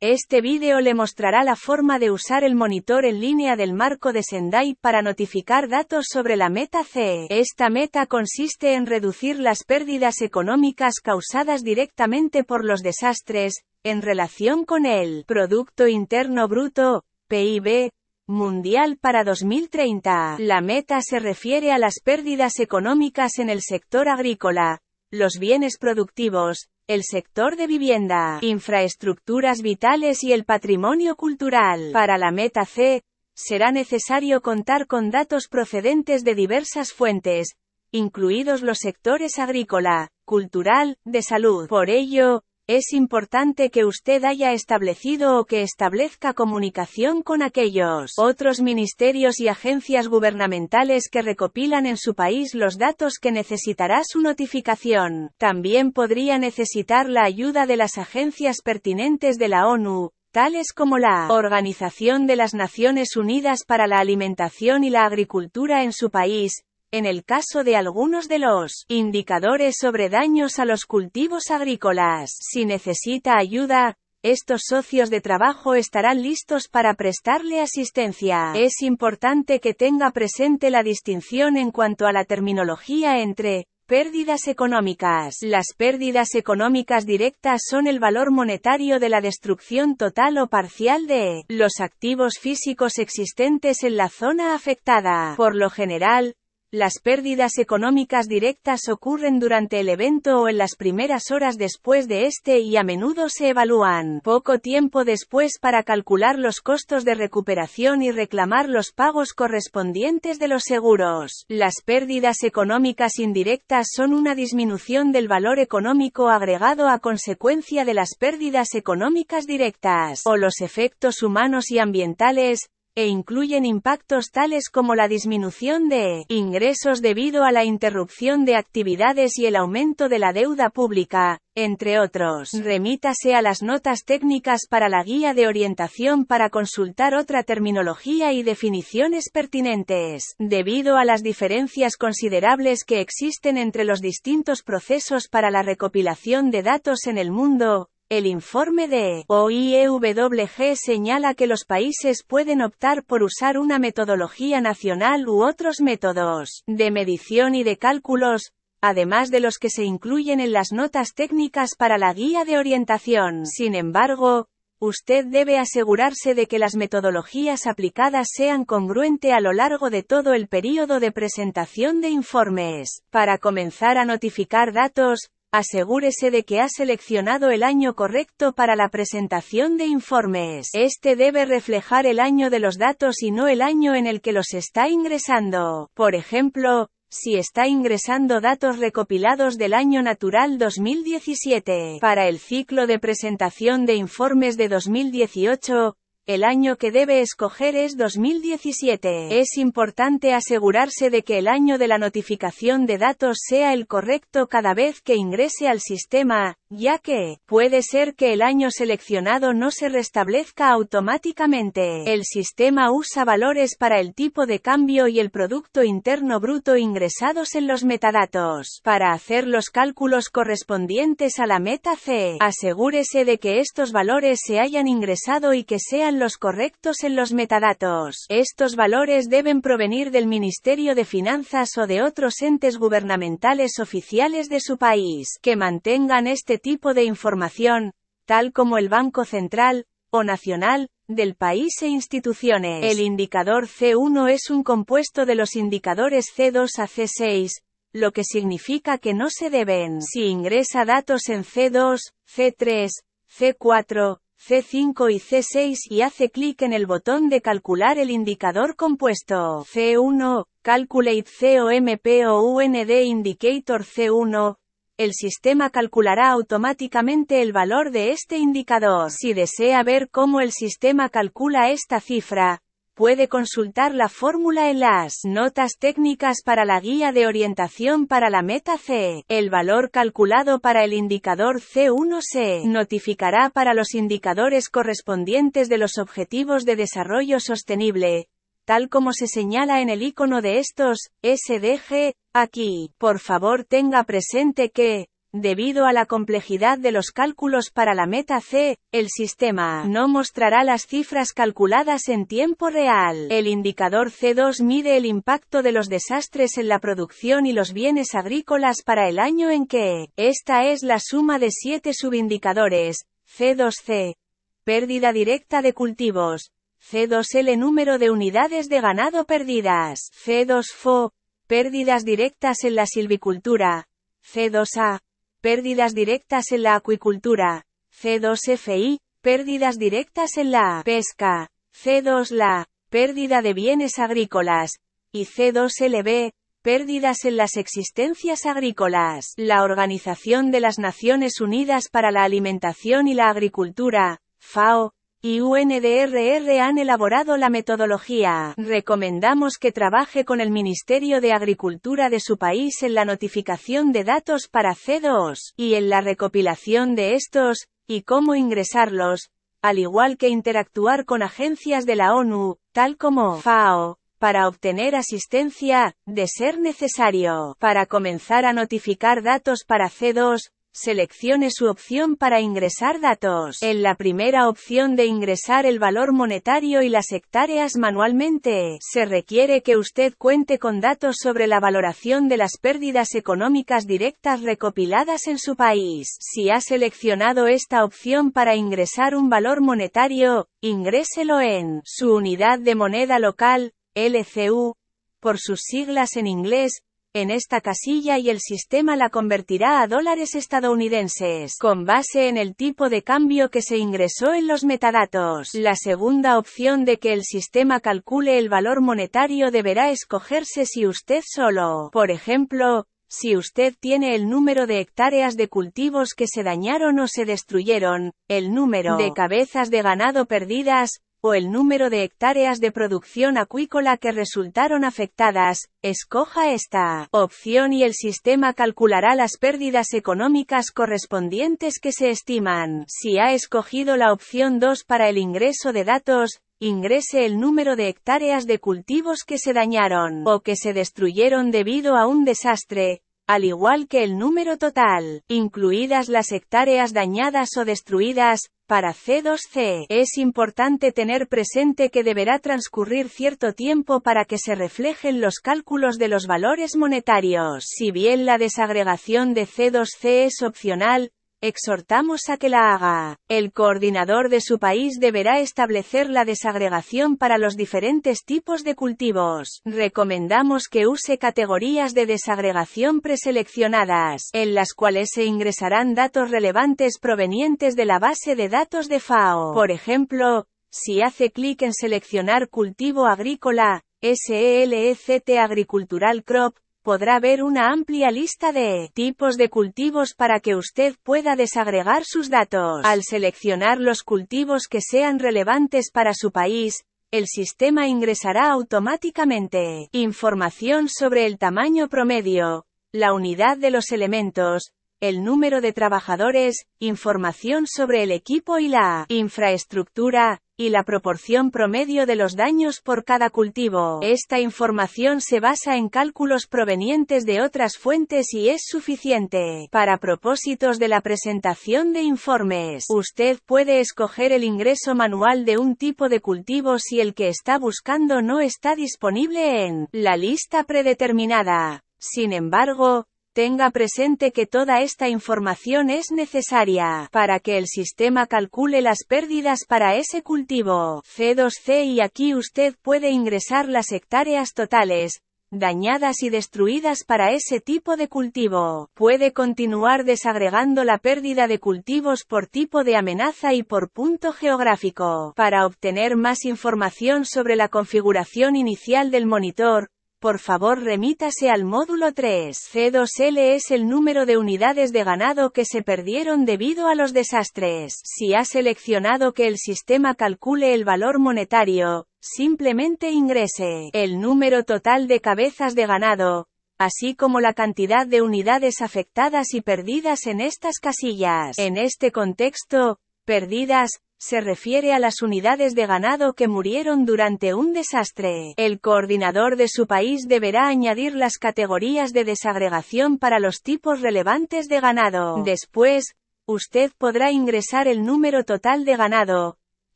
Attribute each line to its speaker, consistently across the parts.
Speaker 1: Este vídeo le mostrará la forma de usar el monitor en línea del marco de Sendai para notificar datos sobre la meta C. Esta meta consiste en reducir las pérdidas económicas causadas directamente por los desastres, en relación con el Producto Interno Bruto, PIB, mundial para 2030. La meta se refiere a las pérdidas económicas en el sector agrícola, los bienes productivos, el sector de vivienda, infraestructuras vitales y el patrimonio cultural. Para la meta C, será necesario contar con datos procedentes de diversas fuentes, incluidos los sectores agrícola, cultural, de salud. Por ello, es importante que usted haya establecido o que establezca comunicación con aquellos otros ministerios y agencias gubernamentales que recopilan en su país los datos que necesitará su notificación. También podría necesitar la ayuda de las agencias pertinentes de la ONU, tales como la Organización de las Naciones Unidas para la Alimentación y la Agricultura en su país, en el caso de algunos de los indicadores sobre daños a los cultivos agrícolas. Si necesita ayuda, estos socios de trabajo estarán listos para prestarle asistencia. Es importante que tenga presente la distinción en cuanto a la terminología entre pérdidas económicas. Las pérdidas económicas directas son el valor monetario de la destrucción total o parcial de los activos físicos existentes en la zona afectada. Por lo general, las pérdidas económicas directas ocurren durante el evento o en las primeras horas después de este y a menudo se evalúan poco tiempo después para calcular los costos de recuperación y reclamar los pagos correspondientes de los seguros. Las pérdidas económicas indirectas son una disminución del valor económico agregado a consecuencia de las pérdidas económicas directas, o los efectos humanos y ambientales, e incluyen impactos tales como la disminución de ingresos debido a la interrupción de actividades y el aumento de la deuda pública, entre otros. Remítase a las notas técnicas para la guía de orientación para consultar otra terminología y definiciones pertinentes. Debido a las diferencias considerables que existen entre los distintos procesos para la recopilación de datos en el mundo, el informe de OIEWG señala que los países pueden optar por usar una metodología nacional u otros métodos de medición y de cálculos, además de los que se incluyen en las notas técnicas para la guía de orientación. Sin embargo, usted debe asegurarse de que las metodologías aplicadas sean congruentes a lo largo de todo el período de presentación de informes. Para comenzar a notificar datos, asegúrese de que ha seleccionado el año correcto para la presentación de informes. Este debe reflejar el año de los datos y no el año en el que los está ingresando. Por ejemplo, si está ingresando datos recopilados del año natural 2017 para el ciclo de presentación de informes de 2018, el año que debe escoger es 2017. Es importante asegurarse de que el año de la notificación de datos sea el correcto cada vez que ingrese al sistema, ya que puede ser que el año seleccionado no se restablezca automáticamente. El sistema usa valores para el tipo de cambio y el Producto Interno Bruto ingresados en los metadatos. Para hacer los cálculos correspondientes a la meta C, asegúrese de que estos valores se hayan ingresado y que sean los correctos en los metadatos. Estos valores deben provenir del Ministerio de Finanzas o de otros entes gubernamentales oficiales de su país, que mantengan este tipo de información, tal como el Banco Central, o Nacional, del país e instituciones. El indicador C1 es un compuesto de los indicadores C2 a C6, lo que significa que no se deben. Si ingresa datos en C2, C3, C4, C5 y C6 y hace clic en el botón de calcular el indicador compuesto C1, Calculate COMPOUND Indicator C1, el sistema calculará automáticamente el valor de este indicador. Si desea ver cómo el sistema calcula esta cifra, puede consultar la fórmula en las notas técnicas para la guía de orientación para la meta C. El valor calculado para el indicador C1 se notificará para los indicadores correspondientes de los Objetivos de Desarrollo Sostenible, tal como se señala en el icono de estos, SDG, aquí. Por favor tenga presente que, Debido a la complejidad de los cálculos para la meta C, el sistema no mostrará las cifras calculadas en tiempo real. El indicador C2 mide el impacto de los desastres en la producción y los bienes agrícolas para el año en que. Esta es la suma de 7 subindicadores. C2C. Pérdida directa de cultivos. C2L número de unidades de ganado perdidas. C2FO. Pérdidas directas en la silvicultura. C2A. Pérdidas directas en la acuicultura. C2FI. Pérdidas directas en la pesca. C2LA. Pérdida de bienes agrícolas. Y C2LB. Pérdidas en las existencias agrícolas. La Organización de las Naciones Unidas para la Alimentación y la Agricultura, FAO, y UNDRR han elaborado la metodología. Recomendamos que trabaje con el Ministerio de Agricultura de su país en la notificación de datos para C2, y en la recopilación de estos, y cómo ingresarlos, al igual que interactuar con agencias de la ONU, tal como FAO, para obtener asistencia, de ser necesario. Para comenzar a notificar datos para C2, seleccione su opción para ingresar datos. En la primera opción de ingresar el valor monetario y las hectáreas manualmente, se requiere que usted cuente con datos sobre la valoración de las pérdidas económicas directas recopiladas en su país. Si ha seleccionado esta opción para ingresar un valor monetario, ingréselo en su unidad de moneda local, LCU, por sus siglas en inglés, en esta casilla y el sistema la convertirá a dólares estadounidenses, con base en el tipo de cambio que se ingresó en los metadatos. La segunda opción de que el sistema calcule el valor monetario deberá escogerse si usted solo, por ejemplo, si usted tiene el número de hectáreas de cultivos que se dañaron o se destruyeron, el número de cabezas de ganado perdidas, o el número de hectáreas de producción acuícola que resultaron afectadas, escoja esta opción y el sistema calculará las pérdidas económicas correspondientes que se estiman. Si ha escogido la opción 2 para el ingreso de datos, ingrese el número de hectáreas de cultivos que se dañaron o que se destruyeron debido a un desastre, al igual que el número total, incluidas las hectáreas dañadas o destruidas. Para C2C, es importante tener presente que deberá transcurrir cierto tiempo para que se reflejen los cálculos de los valores monetarios. Si bien la desagregación de C2C es opcional, exhortamos a que la haga. El coordinador de su país deberá establecer la desagregación para los diferentes tipos de cultivos. Recomendamos que use categorías de desagregación preseleccionadas, en las cuales se ingresarán datos relevantes provenientes de la base de datos de FAO. Por ejemplo, si hace clic en seleccionar cultivo agrícola, SELECT Agricultural Crop, podrá ver una amplia lista de tipos de cultivos para que usted pueda desagregar sus datos. Al seleccionar los cultivos que sean relevantes para su país, el sistema ingresará automáticamente información sobre el tamaño promedio, la unidad de los elementos, el número de trabajadores, información sobre el equipo y la infraestructura, y la proporción promedio de los daños por cada cultivo. Esta información se basa en cálculos provenientes de otras fuentes y es suficiente. Para propósitos de la presentación de informes, usted puede escoger el ingreso manual de un tipo de cultivo si el que está buscando no está disponible en la lista predeterminada. Sin embargo, tenga presente que toda esta información es necesaria para que el sistema calcule las pérdidas para ese cultivo. C2C y aquí usted puede ingresar las hectáreas totales, dañadas y destruidas para ese tipo de cultivo. Puede continuar desagregando la pérdida de cultivos por tipo de amenaza y por punto geográfico. Para obtener más información sobre la configuración inicial del monitor, por favor remítase al módulo 3. C2L es el número de unidades de ganado que se perdieron debido a los desastres. Si ha seleccionado que el sistema calcule el valor monetario, simplemente ingrese el número total de cabezas de ganado, así como la cantidad de unidades afectadas y perdidas en estas casillas. En este contexto, perdidas se refiere a las unidades de ganado que murieron durante un desastre. El coordinador de su país deberá añadir las categorías de desagregación para los tipos relevantes de ganado. Después, usted podrá ingresar el número total de ganado,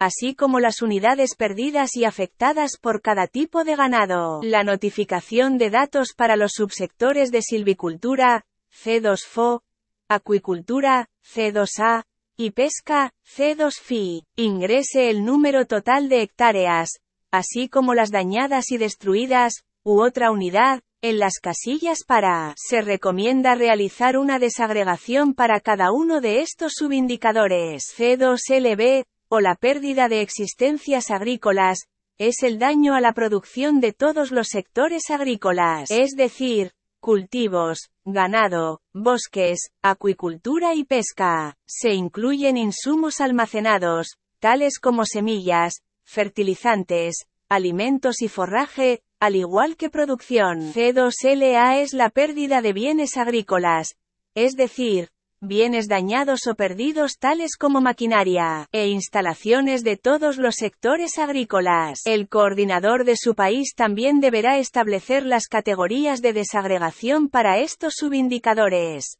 Speaker 1: así como las unidades perdidas y afectadas por cada tipo de ganado. La notificación de datos para los subsectores de silvicultura, C2FO, acuicultura, C2A, y pesca, C2FI. Ingrese el número total de hectáreas, así como las dañadas y destruidas, u otra unidad, en las casillas para. Se recomienda realizar una desagregación para cada uno de estos subindicadores. C2LB, o la pérdida de existencias agrícolas, es el daño a la producción de todos los sectores agrícolas, es decir, cultivos, ganado, bosques, acuicultura y pesca. Se incluyen insumos almacenados, tales como semillas, fertilizantes, alimentos y forraje, al igual que producción. C2LA es la pérdida de bienes agrícolas, es decir, bienes dañados o perdidos tales como maquinaria e instalaciones de todos los sectores agrícolas. El coordinador de su país también deberá establecer las categorías de desagregación para estos subindicadores.